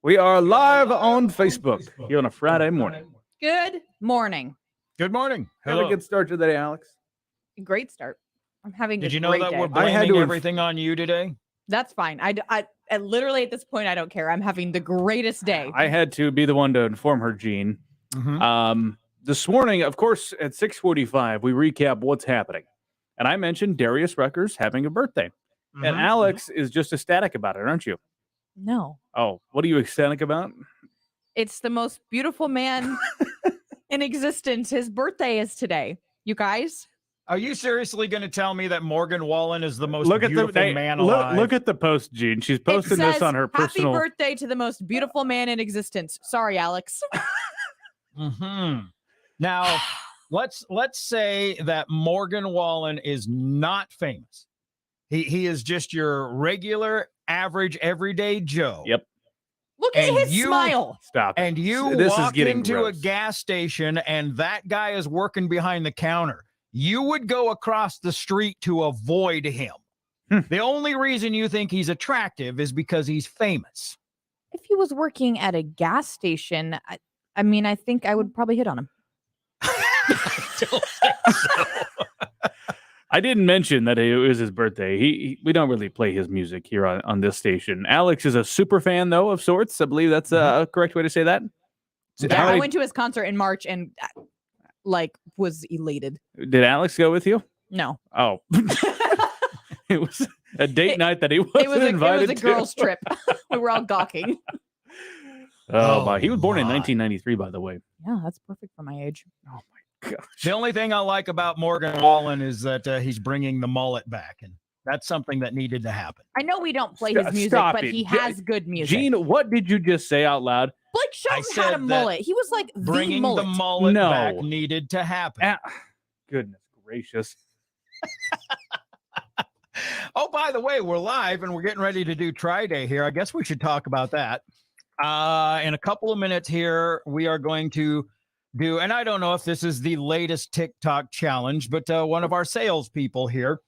We are live on Facebook here on a Friday morning. Good morning. Good morning. Have Hello. a good start to the day, Alex. Great start. I'm having Did a you know great that day. we're I had blaming to everything on you today? That's fine. I literally at this point I don't care. I'm having the greatest day. I had to be the one to inform her, Gene. This morning, of course, at 6:45, we recap what's happening. And I mentioned Darius Rucker's having a birthday. And Alex is just ecstatic about it, aren't you? No. Oh, what are you ecstatic about? It's the most beautiful man in existence. His birthday is today. You guys? Are you seriously going to tell me that Morgan Wallen is the most Look at beautiful man alive? Look at the post, Gene. She's It posting this says, on her personal. Happy birthday to the most beautiful man in existence. Sorry, Alex. Now, let's say that Morgan Wallen is not famous. He is just your regular, average, everyday Joe. Yep. Look at And his smile. Stop. And you This is walk getting into gross. a gas station and that guy is working behind the counter. You would go across the street to avoid him. The only reason you think he's attractive is because he's famous. If he was working at a gas station, I think I would probably hit on him. I didn't mention that it was his birthday. We don't really play his music here on this station. Alex is a super fan, though, of sorts. I believe that's a correct way to say that. Yeah, I went to his concert in March and was elated. Did Alex go with you? No. Oh. It was a date night that he wasn't invited to. It was a girls' trip. We were all gawking. Oh, my. He was born in 1993, by the way. Yeah, that's perfect for my age. Oh, my gosh. The only thing I like about Morgan Wallen is that he's bringing the mullet back, and that's something that needed to happen. I know we don't play his music, Stop but it. he has good music. Gene, what did you just say out loud? Blake Shelton had a said that mullet. He was like Bringing the mullet. the mullet No. back needed to happen. Goodness gracious. Oh, by the way, we're live and we're getting ready to do Try Day here. I guess we should talk about that. In a couple of minutes here, we are going to do, and I don't know if this is the latest TikTok challenge, but one of our salespeople here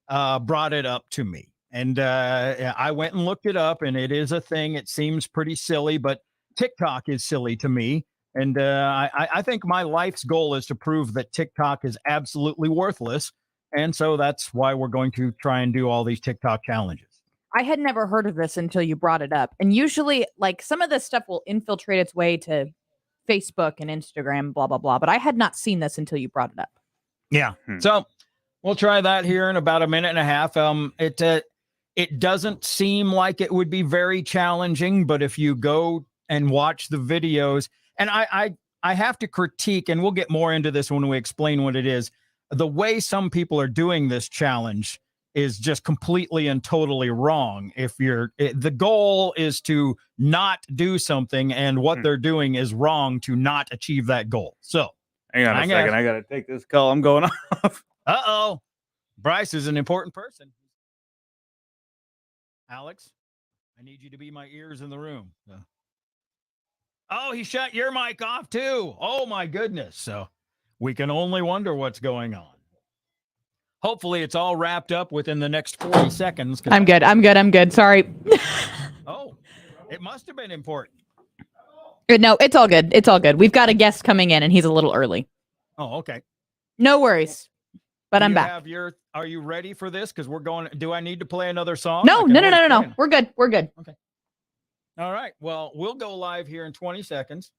brought it up to me. And I went and looked it up, and it is a thing. It seems pretty silly, but TikTok is silly to me. And I think my life's goal is to prove that TikTok is absolutely worthless. And so that's why we're going to try and do all these TikTok challenges. I had never heard of this until you brought it up. And usually, some of this stuff will infiltrate its way to Facebook and Instagram, blah, blah, blah. But I had not seen this until you brought it up. Yeah. So we'll try that here in about a minute and a half. It doesn't seem like it would be very challenging, but if you go and watch the videos, and I have to critique, and we'll get more into this when we explain what it is. The way some people are doing this challenge is just completely and totally wrong. The goal is to not do something, and what they're doing is wrong to not achieve that goal. So hang on a second. I got to take this call. I'm going off. Uh-oh. Bryce is an important person. Alex, I need you to be my ears in the room. Oh, he shut your mic off too. Oh my goodness. So we can only wonder what's going on. Hopefully it's all wrapped up within the next 40 seconds. I'm good. Sorry. Oh, it must have been important. No, it's all good. We've got a guest coming in and he's a little early. Oh, okay. No worries. But I'm back. Are you ready for this? Because we're going. Do I need to play another song? No. We're good. Okay. All right. Well, we'll go live here in 20 seconds.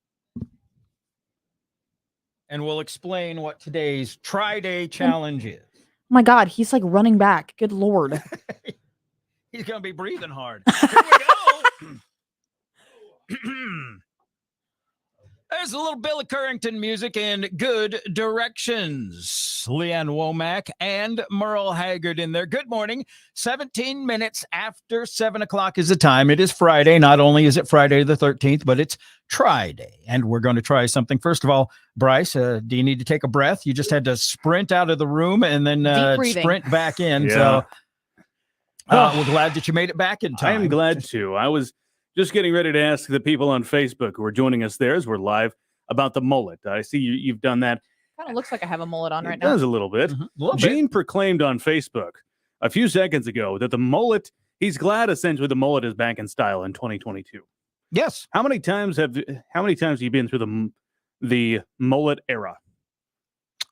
And we'll explain what today's Try Day challenge is. Oh my God, he's like running back. Good Lord. He's going to be breathing hard. Here we go. There's a little Billy Currington music in Good Directions. Leanne Womack and Merle Haggard in there. Good morning. 17 minutes after 7 o'clock is the time. It is Friday. Not only is it Friday the 13th, but it's Try Day. And we're going to try something. First of all, Bryce, do you need to take a breath? You just had to sprint out of the room and then sprint back in. Yeah. So we're glad that you made it back in time. I am glad to. I was just getting ready to ask the people on Facebook who are joining us there as we're live about the mullet. I see you've done that. Kind of looks like I have a mullet on right now. It does a little bit. Gene proclaimed on Facebook a few seconds ago that the mullet, he's glad essentially the mullet is back in style in 2022. Yes. How many times have you been through the mullet era?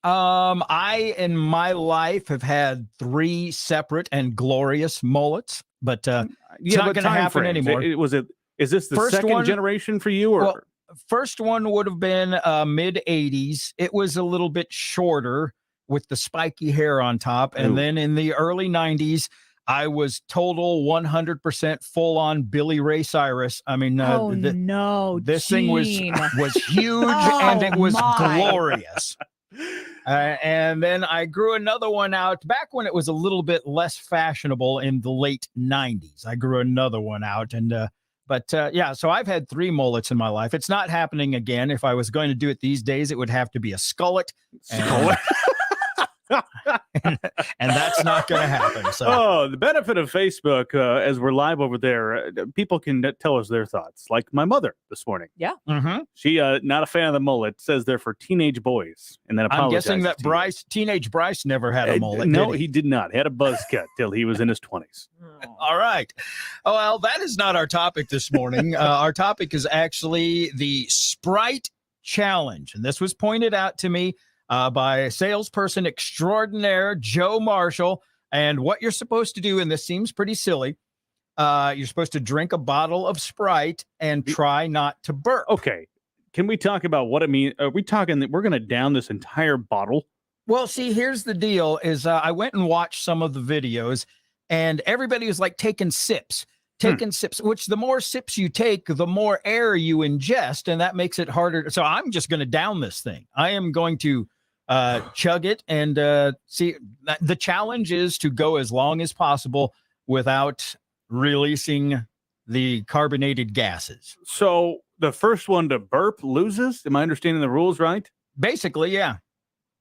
I in my life have had 3 separate and glorious mullets, but it's not going to happen anymore. Is this the second generation for you, or? Well, first one would have been mid 80s. It was a little bit shorter with the spiky hair on top, and then in the early 90s, I was total 100% full on Billy Ray Cyrus. I mean, this thing was huge and it was glorious. And then I grew another one out back when it was a little bit less fashionable in the late 90s. I grew another one out, and so I've had 3 mullets in my life. It's not happening again. If I was going to do it these days, it would have to be a skullet. And that's not going to happen. So, the benefit of Facebook, as we're live over there, people can tell us their thoughts. Like my mother this morning. Yeah. She not a fan of the mullet. Says they're for teenage boys, and then I'm guessing that teenage Bryce never had a mullet. No, he did not. He had a buzz cut till he was in his 20s. All right. Oh, well, that is not our topic this morning. Our topic is actually the Sprite challenge, and this was pointed out to me by salesperson extraordinaire Joe Marshall. And what you're supposed to do, and this seems pretty silly, you're supposed to drink a bottle of Sprite and try not to burp. Okay. Can we talk about what it means? Are we talking that we're going to down this entire bottle? Well, see, here's the deal is I went and watched some of the videos, and everybody was like taking sips, which the more sips you take, the more air you ingest, and that makes it harder. So I'm just going to down this thing. I am going to chug it and see. The challenge is to go as long as possible without releasing the carbonated gases. So the first one to burp loses? Am I understanding the rules right? Basically, yeah.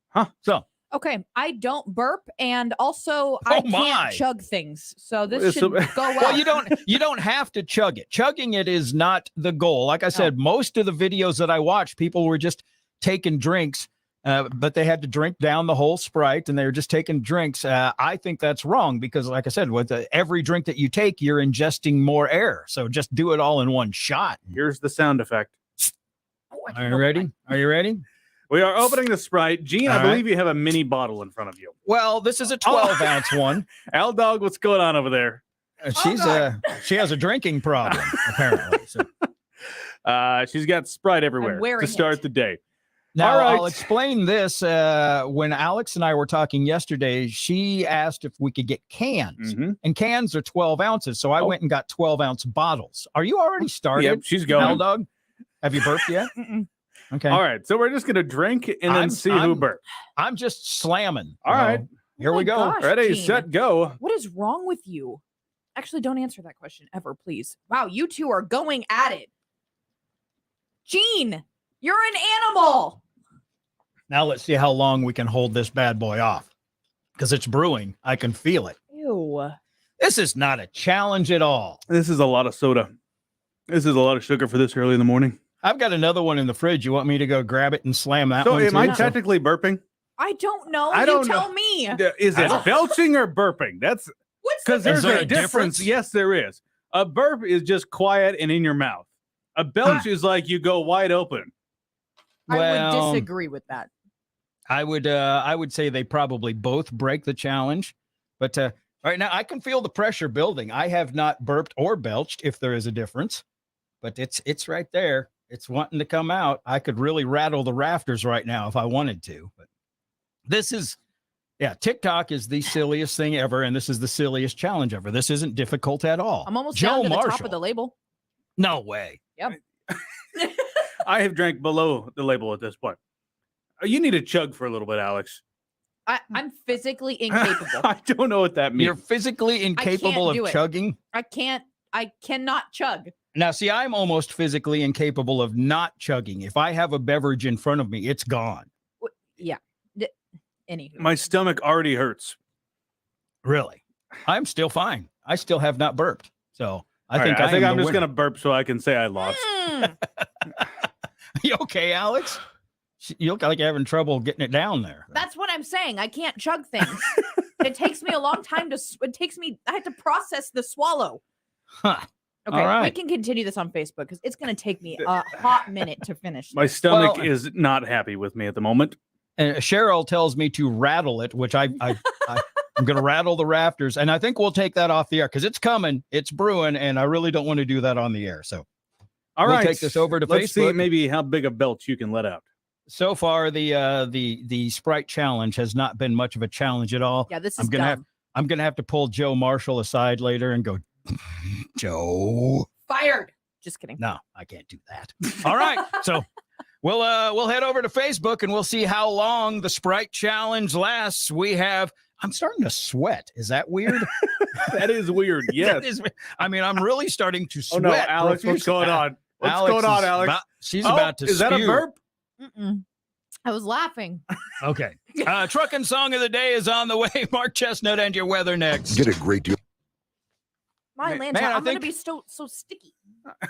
Huh. So. Okay, I don't burp, and also I can't chug things, so this should go well. Well, you don't have to chug it. Chugging it is not the goal. Like I said, most of the videos that I watched, people were just taking drinks, but they had to drink down the whole Sprite, and they were just taking drinks. I think that's wrong because, like I said, with every drink that you take, you're ingesting more air. So just do it all in one shot. Here's the sound effect. Are you ready? Are you ready? We are opening the Sprite. Gene, I believe you have a mini bottle in front of you. Well, this is a 12-ounce one. Al Dog, what's going on over there? She has a drinking problem, apparently. So. She's got Sprite everywhere to start the day. Now, I'll explain this. When Alex and I were talking yesterday, she asked if we could get cans, and cans are 12 ounces. So I went and got 12-ounce bottles. Are you already started? Yep, she's going. Al Dog, have you burped yet? Okay. All right. So we're just going to drink and then see who burps. I'm just slamming. All right. Here we go. Gosh, ready, Gene. set, go. What is wrong with you? Actually, don't answer that question ever, please. Wow, you two are going at it. Gene, you're an animal. Now let's see how long we can hold this bad boy off. Because it's brewing. I can feel it. Ew. This is not a challenge at all. This is a lot of soda. This is a lot of sugar for this early in the morning. I've got another one in the fridge. You want me to go grab it and slam that one? So am I technically burping? I don't know. You tell me. Is it belching or burping? That's because there's a difference. Yes, there is. A burp is just quiet and in your mouth. A belch is like you go wide open. I would disagree with that. I would say they probably both break the challenge. But right now I can feel the pressure building. I have not burped or belched if there is a difference. But it's right there. It's wanting to come out. I could really rattle the rafters right now if I wanted to. But this is, TikTok is the silliest thing ever, and this is the silliest challenge ever. This isn't difficult at all. I'm almost down to the top of the label. No way. Yep. I have drank below the label at this point. You need to chug for a little bit, Alex. I'm physically incapable. I don't know what that means. You're physically incapable of chugging? I cannot chug. Now, see, I'm almost physically incapable of not chugging. If I have a beverage in front of me, it's gone. Yeah. Anywho. My stomach already hurts. Really? I'm still fine. I still have not burped. So I think I'm just going to burp so I can say I lost. You okay, Alex? You look like you're having trouble getting it down there. That's what I'm saying. I can't chug things. It takes me a long time I have to process the swallow. Huh. Okay, All right. we can continue this on Facebook because it's going to take me a hot minute to finish. My stomach Well- is not happy with me at the moment. And Cheryl tells me to rattle it, which I'm going to rattle the rafters, and I think we'll take that off the air because it's coming, it's brewing, and I really don't want to do that on the air. So, All We'll right, take this over to Let's see Facebook. maybe how big a belch you can let out. so far the Sprite challenge has not been much of a challenge at all. Yeah, this is I'm gonna dumb. I'm gonna have to pull Joe Marshall aside later and go, Joe. Fired. Just kidding. No, I can't do that. All right, so we'll head over to Facebook and we'll see how long the Sprite challenge lasts. I'm starting to sweat. Is that weird? That is weird. Yes. I mean, I'm really starting to Oh sweat. no, Alex, what's profusely. going on? What's Alex going on, is Alex? she's Oh, about to is that a spew. burp? Mm-mm. I was laughing. Okay. Trucking song of the day is on the way. Mark Chestnut and your weather next. Get a great deal. My Man, lanta, I I'm going to think- be so sticky.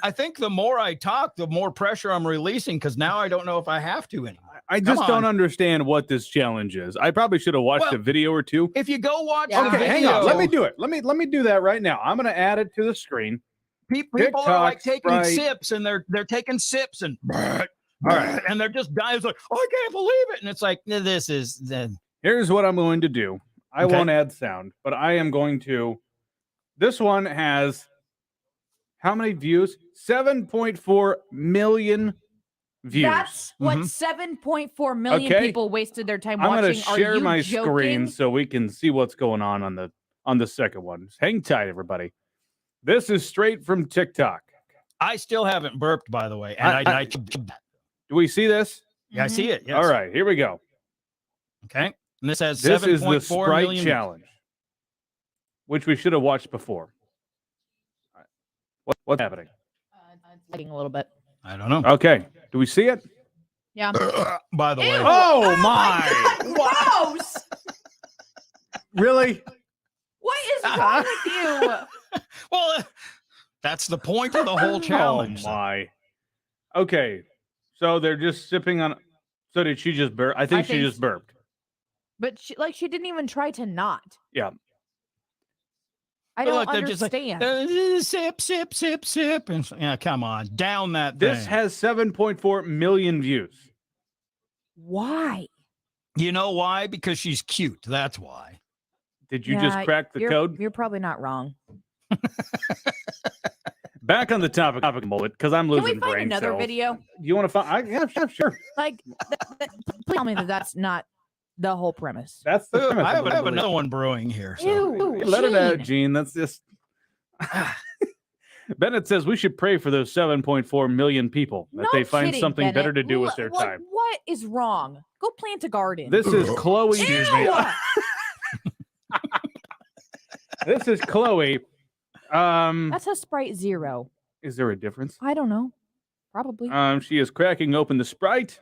I think the more I talk, the more pressure I'm releasing because now I don't know if I have to anymore. I just Come don't on. understand what this challenge is. I probably should have watched Well, a video or two. If you go watch Yeah. the Okay, video, hang on. Let me do it. Let me do that right now. I'm going to add it to the screen. people TikTok, are like taking Sprite. sips and they're taking sips and All right. and they're just dying. It's like, oh, I can't believe it. And it's like, this is the Here's what I'm going to do. I Okay. won't add sound, but I am going to. This one has how many views? 7.4 million views. That's what Mhm. 7.4 million Okay. people wasted their time I'm watching. going to share Are you my joking? screen so we can see what's going on the second one. Hang tight, everybody. This is straight from TikTok. I still haven't burped, by the way. And I- Do we see this? yeah, I see it. Yes. All right, here we go. Okay. And this has This is the 7.4 Sprite million. challenge, which we should have watched before. All right. What's happening? It's lagging a little bit. I don't know. Okay, do we see it? Yeah. By the way, Ew. Oh my! Gross. Really? What is wrong with you? well, that's the point of the whole challenge. Oh my. Okay, so they're just sipping on. So did she just burp? I think she think just burped. But she didn't even try to not. Yeah. I But don't look, they're just like, understand. sip, sip, sip, sip. And yeah, come on, down that This thing. has 7.4 million views. Why? You know why? Because she's cute. That's why. Did you Yeah, just crack the code? You're probably not wrong. Back on the topic of mullet, because I'm Can losing we find brain another cells. video? You want to find? Yeah, sure. Like, please tell me that that's not the whole premise. That's the premise. I have believe. another one brewing here. So. Ew. Let it out, Gene. Gene. That's just. Bennett says we should pray for those 7.4 million people that No they find kidding, something Bennett. better to do with their What- time. What is wrong? Go plant a garden. This is Chloe. Ew! This is Chloe. That's a Sprite Zero. Is there a difference? I don't know. Probably. She is cracking open the Sprite.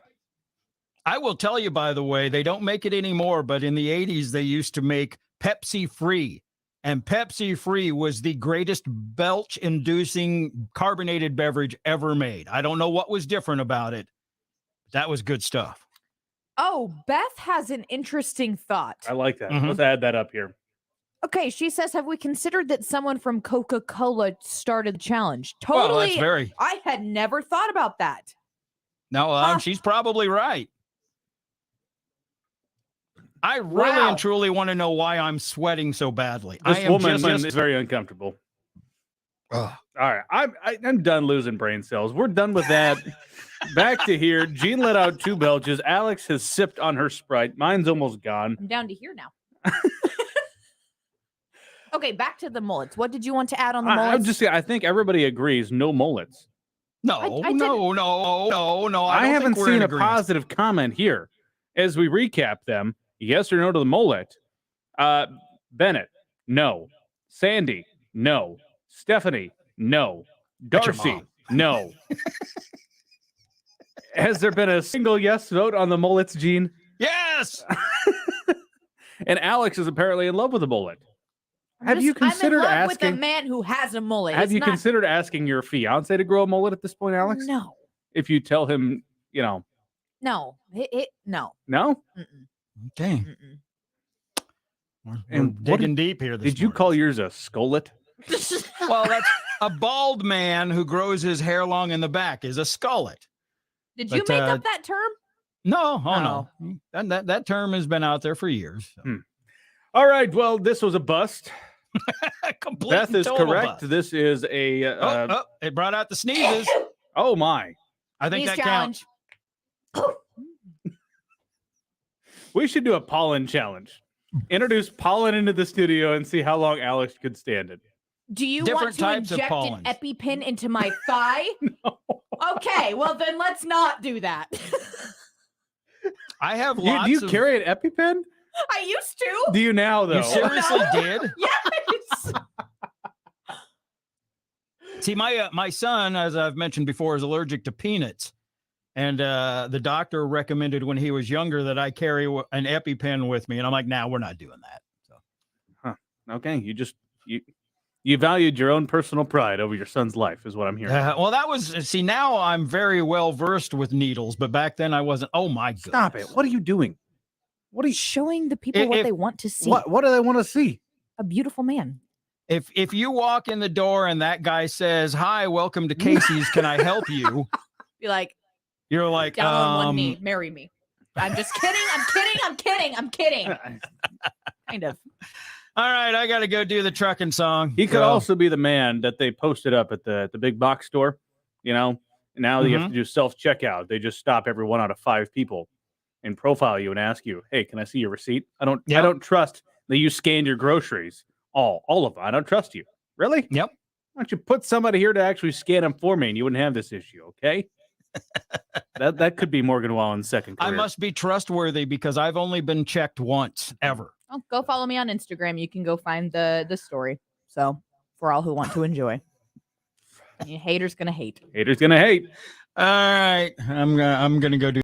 I will tell you, by the way, they don't make it anymore, but in the 80s, they used to make Pepsi Free. And Pepsi Free was the greatest belch-inducing carbonated beverage ever made. I don't know what was different about it. That was good stuff. Oh, Beth has an interesting thought. I like that. Mhm. Let's add that up here. Okay, she says, have we considered that someone from Coca-Cola started the challenge? Well, Totally. that's very... I had never thought about that. No, Huh. she's probably right. I really Wow. and truly want to know why I'm sweating so badly. This I am woman just is very uncomfortable. Ugh. All right, I'm done losing brain cells. We're done with that. Back to here. Jean let out 2 belches. Alex has sipped on her Sprite. Mine's almost gone. I'm down to here now. Okay, back to the mullets. What did you want to add on the I'm mullets? just. I think everybody agrees. No mullets. no, I no, didn't- no, no, no. I don't haven't think we're seen in a agreement. positive comment here. As we recap them, yes or no to the mullet. Bennett, no. Sandy, no. Stephanie, no. That's your Darcy, mom. no. Has there been a single yes vote on the mullets, Gene? Yes. And Alex is apparently in love with the mullet. Have you I'm considered in love with asking? a man who has a mullet. Have It's you not- considered asking your fiance to grow a mullet at this point, Alex? No, If you tell him, no, no. no. Mm-mm, Okay. mm-mm. We're And what digging deep here. This Did you morning. call yours a skullet? Well, that's a bald man who grows his hair long in the back is a skullet. Did you make up that term? No, no. That term has been out there for years. So. All right. Well, this was a bust. Complete Beth is correct. Bust. This is a. It brought out the sneezes. Oh my! I think Sneeze that challenge. counts. We should do a pollen challenge. Introduce pollen into the studio and see how long Alex could stand it. Do you Different want to types of inject an pollens. EpiPen into my thigh? No. Okay, well then let's not do that. I have lots. Do you carry an EpiPen? I used to. Do you now though? You seriously did? Yes. See, my son, as I've mentioned before, is allergic to peanuts. And the doctor recommended when he was younger that I carry an EpiPen with me. And I'm like, nah, we're not doing that. So, Okay. You valued your own personal pride over your son's life is what I'm hearing. well, that was, see, now I'm very well versed with needles, but back then I wasn't. Oh my goodness. Stop it. What are you doing? What are you Showing the people what they want to see. What do they want to see? A beautiful man. If you walk in the door and that guy says, "Hi, welcome to Casey's, can I help you?" Be like, You're like, down on one knee, marry me. I'm just kidding. I'm kidding. Kind of. All right, I got to go do the trucking song. He could also be the man that they posted up at the big box store. You know, now you have to do self-checkout. They just stop every 1 out of 5 people and profile you and ask you, "Hey, can I see your receipt?" I don't trust that you scanned your groceries. All of them. I don't trust you. Really? Yep. Why don't you put somebody here to actually scan them for me and you wouldn't have this issue, okay? that could be Morgan Wallen's second career. I must be trustworthy because I've only been checked once ever. Oh, go follow me on Instagram. You can go find the story. So for all who want to enjoy. Haters gonna hate. Haters gonna hate. All right. I'm gonna go do